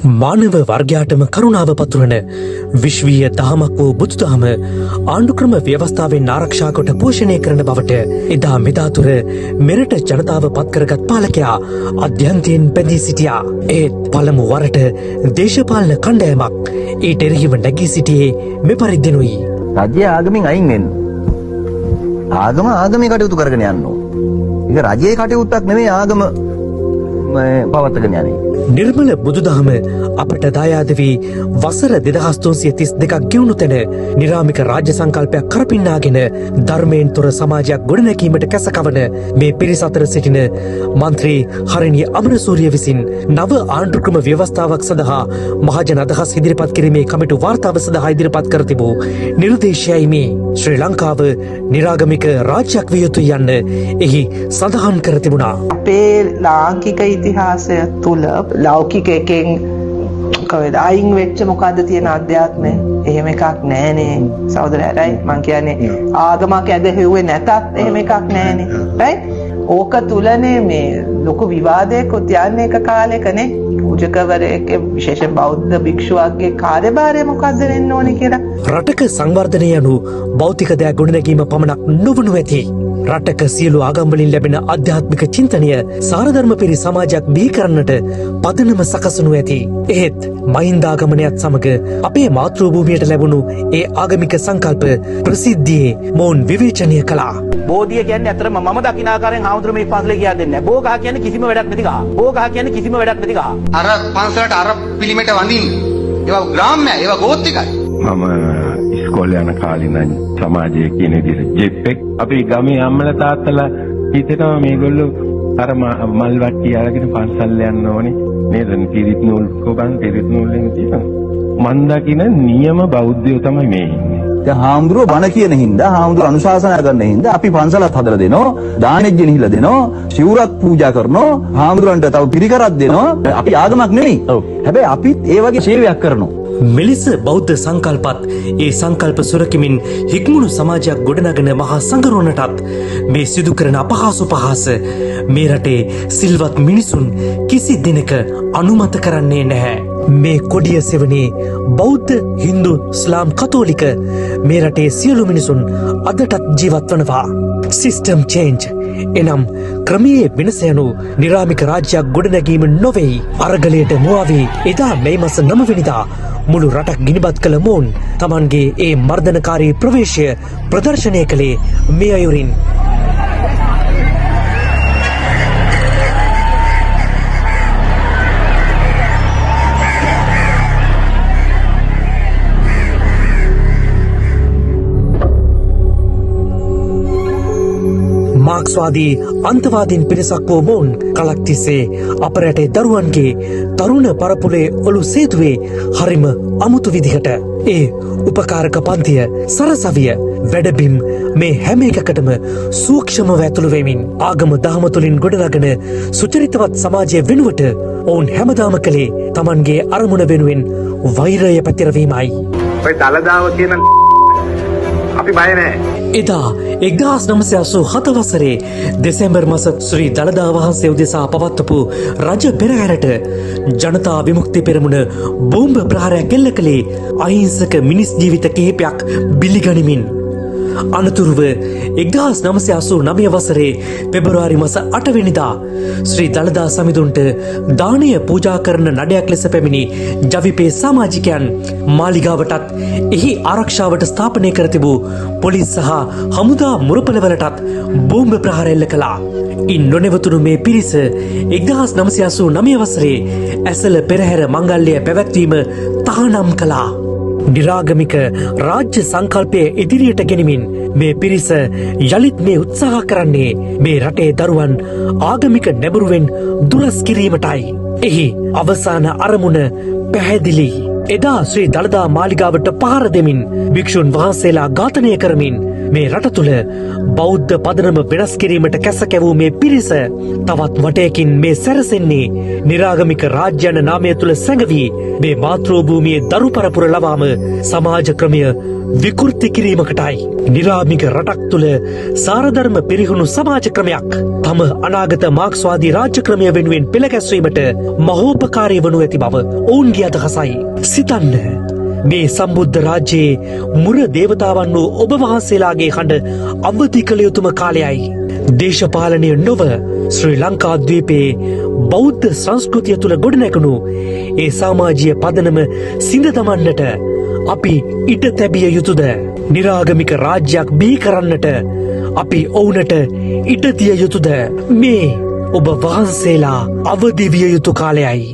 මානව වර්ගයාටම කරුණාව පතුරන විශ්වීය දහමක් වූ බුදුදහම ආණ්ඩුක්‍රම ව්‍යවස්ථාවෙන් ආරක්ෂා කොට පෝෂණය කරන බවට එදා මෙදාතුර මෙරට ජනතාව පත්කරගත් පාලකයා අධ්‍යන්තයෙන් පැදී සිටියා. ඒත් පළමු වරට දේශපාලන කණ්ඩායමක් ඊට එරෙහිව නැගී සිටියේ මෙපරිද්දෙනුයි. රජය ආගමෙන් අයින් වෙන්න. ආගම ආගමේ කටයුතු කරගෙන යන්න ඕන. ඒක රජයේ කටයුත්තක් නෙමෙයි ආගම පවත්වාගෙන යන්නේ. නිර්මල බුදුදහම අපට දායාද වී වසර 2332ක් ගෙවුණු තැන නිරාමික රාජ්‍ය සංකල්පයක් කරපින්නාගෙන ධර්මයෙන් තොර සමාජයක් ගොඩනැගීමට කැසකවන මේ පිරිස අතර සිටින මන්ත්‍රී හරිනි අමරසූරිය විසින් නව ආණ්ඩුක්‍රම ව්‍යවස්ථාවක් සඳහා මහජන අදහස් ඉදිරිපත් කිරීමේ කමිටු වාර්තාව සඳහා ඉදිරිපත් කර තිබූ නිර්දේශයයි මේ. ශ්‍රී ලංකාව නිරාගමික රාජ්‍යයක් විය යුතුයි යන්න එහි සඳහන් කර තිබුණා. අපේ ලාංකික ඉතිහාසය තුළ ලෞකික එකෙන් කවද අයින් වෙච්ච මොකද්ද තියෙන අධ්‍යාත්මය එහෙම එකක් නෑනේ සහෝදරයයි මං කියන්නේ ආගමක් ඇදහිුවේ නැතත් එහෙම එකක් නෑනේ right ඕක තුලනේ මේ ලොකු විවාදයක් උත්යන්නේ එක කාලෙකනේ පූජකවරයෙක් විශේෂ බෞද්ධ භික්ෂුවක්ගේ කාර්යභාරය මොකද්ද වෙන්න ඕනේ කියලා රටක සංවර්ධනය යනු භෞතික දෑ ගොඩනැගීම පමණක් නොවනු ඇති. රටක සියලු ආගම්වලින් ලැබෙන ආධ්‍යාත්මික චින්තනය සාරධර්ම පිරි සමාජයක් බිහි කරන්නට පදනම සකසනු ඇති. එහෙත් මහින්දාගමනයත් සමග අපේ මාතෘ භූමියට ලැබුණු ඒ ආගමික සංකල්ප ප්‍රසිද්ධියේ මොවුන් විවේචනය කළා. බෝධිය කියන්නේ අතරම මම දකින ආකාරයෙන් ආමුද්‍ර මේ පන්සලේ කියා දෙන්නේ නැහැ. බෝගහ කියන්නේ කිසිම වැඩක් නැති ගහ. බෝගහ කියන්නේ කිසිම වැඩක් නැති ගහ. අර පන්සලට අර පිළිමෙට වඳින්න. ඒවා ග්‍රාම්‍යයි, ඒවා ගෝත්‍රිකයි. මම ඉස්කෝලේ යන කාලේ නම් සමාජයේ කියන විදිහට ජෙප්පෙක් අපේ ගමේ අම්මලා තාත්තලා හිතනවා මේගොල්ලෝ අර මල් වට්ටි අරගෙන පන්සල් යන්න ඕනේ නේද? පිරිත් නූල් කොබන් පිරිත් නූල් වලින් තියෙනවා. මන් දකින නියම බෞද්ධයෝ තමයි මේ ඉන්නේ. දැන් හාමුදුරුවෝ බණ කියන හින්දා හාමුදුරුවෝ අනුශාසනා කරන හින්දා අපි පන්සලත් හදලා දෙනවා, දානෙත් ගෙනහිලා දෙනවා, සිවුරක් පූජා කරනවා, හාමුදුරන්ට තව පිරිකරක් දෙනවා. අපි ආගමක් නෙමෙයි. හැබැයි අපිත් ඒ වගේ සේවයක් කරනවා. මෙලෙස බෞද්ධ සංකල්පත් ඒ සංකල්ප සුරකිමින් හික්මුණු සමාජයක් ගොඩනගන මහා සංගරුවනටත් මේ සිදු කරන අපහාස පහස මේ රටේ සිල්වත් මිනිසුන් කිසි දිනක අනුමත කරන්නේ නැහැ. මේ කොඩිය සෙවනේ බෞද්ධ, හින්දු, ඉස්ලාම්, කතෝලික මේ රටේ සියලු මිනිසුන් අදටත් ජීවත් වනවා. සිස්ටම් චේන්ජ් එනම් ක්‍රමයේ වෙනස යනු නිරාමික රාජ්‍යයක් ගොඩනැගීම නොවෙයි. අරගලයට මුවාවී එදා මේ මාස 9 වෙනිදා මුළු රටක් ගිනිබත් කළ මොවුන් තමන්ගේ ඒ මර්ධනකාරී ප්‍රවේශය ප්‍රදර්ශනය කළේ මේ අයුරින්. මාක්ස්වාදී අන්තවාදීන් පිරිසක් වූ මොවුන් කලක් තිස්සේ අප රටේ දරුවන්ගේ තරුණ පරපුරේ ඔලු සේදුවේ හරිම අමුතු විදිහට. ඒ උපකාරක පන්තිය, සරසවිය, වැඩබිම් මේ හැම එකකටම සූක්ෂමව ඇතුළු වෙමින් ආගම දහම තුළින් ගොඩනගන සුචරිතවත් සමාජය වෙනුවට ඔවුන් හැමදාම කළේ තමන්ගේ අරමුණ වෙනුවෙන් වෛරය පැතිරවීමයි. ඔය දලදාව කියන අපි බය නැහැ. එදා 1987 වසරේ දෙසැම්බර් මාස ශ්‍රී දළදා වහන්සේ උදෙසා පවත්වපු රජ පෙරහැරට ජනතා විමුක්ති පෙරමුණ බෝම්බ ප්‍රහාරයක් එල්ල කළේ අහිංසක මිනිස් ජීවිත කිහිපයක් බිලිගනිමින්. අනතුරුව 1989 වසරේ පෙබරවාරි මාස 8 වෙනිදා ශ්‍රී දළදා සමිඳුන්ට දානය පූජා කරන නඩයක් ලෙස පැමිණි ජවිපේ සමාජිකයන් මාලිගාවටත් එහි ආරක්ෂාවට ස්ථාපනය කර තිබූ පොලිස් සහ හමුදා මුරපලවලටත් බෝම්බ ප්‍රහාර එල්ල කළා. ඉන් නොනැවතුණු මේ පිරිස 1989 වසරේ ඇසළ පෙරහැර මංගල්‍යය පැවැත්වීම තහනම් කළා. නිරාගමික රාජ්‍ය සංකල්පය ඉදිරියට ගෙනමින් මේ පිරිස යළිත් මේ උත්සාහ කරන්නේ මේ රටේ දරුවන් ආගමික නැඹුරුවෙන් දුරස් කිරීමටයි. එහි අවසාන අරමුණ පැහැදිලි. එදා ශ්‍රී දළදා මාලිගාවට පහර දෙමින් භික්ෂුන් වහන්සේලා ඝාතනය කරමින් මේ රට තුළ බෞද්ධ පදනම වෙනස් කිරීමට කැසකැවූ මේ පිරිස තවත් වටයකින් මේ සැරසෙන්නේ නිරාගමික රාජ්‍යන නාමය තුළ සැඟවී මේ මාතෘභූමියේ දරු පරපුර ලවාම සමාජ ක්‍රමය විකෘති කිරීමකටයි. නිරාමික රටක් තුළ සාරධර්ම පිරිහුණු සමාජ ක්‍රමයක් තම අනාගත මාක්ස්වාදී රාජ්‍ය ක්‍රමය වෙනුවෙන් පෙළගැස්වීමට මහෝපකාරී වනු ඇති බව ඔවුන්ගේ අදහසයි. සිතන්න, මේ සම්බුද්ධ රාජ්‍යයේ මුර දේවතාවන් වූ ඔබ වහන්සේලාගේ හඬ අවදි කළ යුතුම කාලයයි. දේශපාලනය නොව ශ්‍රී ලංකාද්වීපයේ බෞද්ධ සංස්කෘතිය තුළ ගොඩනැගුණු ඒ සමාජීය පදනම සිඳ දමන්නට අපි ඉඩ තැබිය යුතුද? නිරාගමික රාජ්‍යයක් බිහි කරන්නට අපි ඔවුනට ඉඩ දිය යුතුද? මේ ඔබ වහන්සේලා අවදි විය යුතු කාලයයි.